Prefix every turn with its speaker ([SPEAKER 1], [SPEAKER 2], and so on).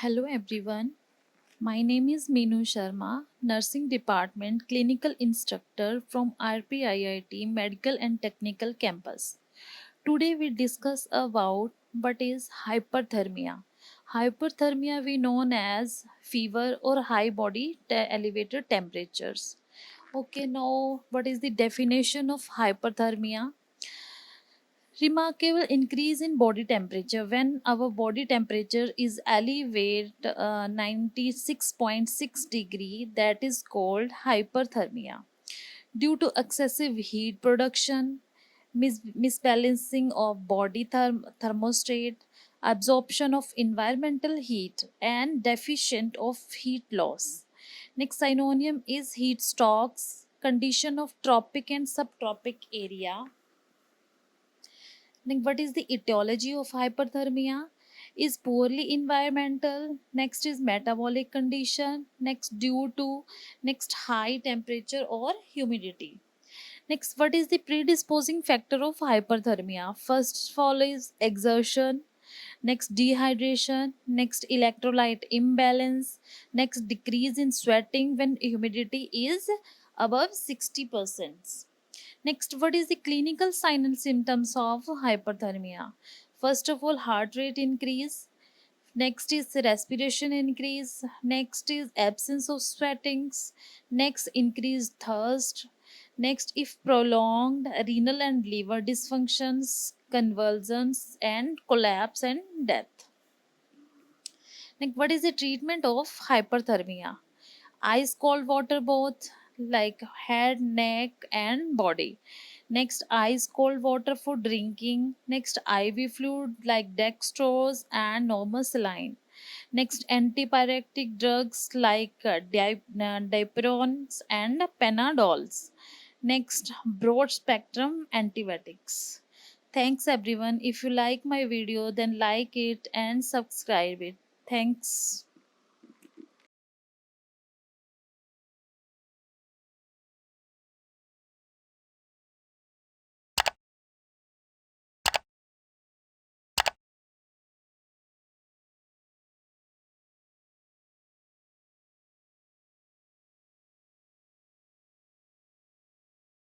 [SPEAKER 1] Hello everyone. My name is Meenu Sharma, Nursing Department Clinical Instructor from RPIIT Medical and Technical Campus. Today we discuss about what is hyperthermia. Hyperthermia we known as fever or high body elevated temperatures. Okay, now what is the definition of hyperthermia? Remarkable increase in body temperature when our body temperature is elevated 96.6 degree, that is called hyperthermia due to excessive heat production, misbalancing of body thermostat, absorption of environmental heat, and deficient of heat loss. Next synonym is heat strokes, condition of tropic and subtropic area. Like, what is the etiology of hyperthermia? Is poorly environmental. Next is metabolic condition. Next, due to next high temperature or humidity. Next, what is the predisposing factor of hyperthermia? First of all is exertion. Next, dehydration. Next, electrolyte imbalance. Next, decrease in sweating when humidity is above 60%. Next, what is the clinical sign and symptoms of hyperthermia? First of all, heart rate increase. Next is respiration increase. Next is absence of sweatings. Next, increased thirst. Next, if prolonged, renal and liver dysfunctions, convulsions, and collapse and death. Like, what is the treatment of hyperthermia? Ice cold water both, like head, neck, and body. Next, ice cold water for drinking. Next, IV fluid like dextrose and normal saline. Next, antipyretic drugs like dipyrons and panadols. Next, broad spectrum antibiotics. Thanks everyone. If you like my video, then like it and subscribe it. Thanks.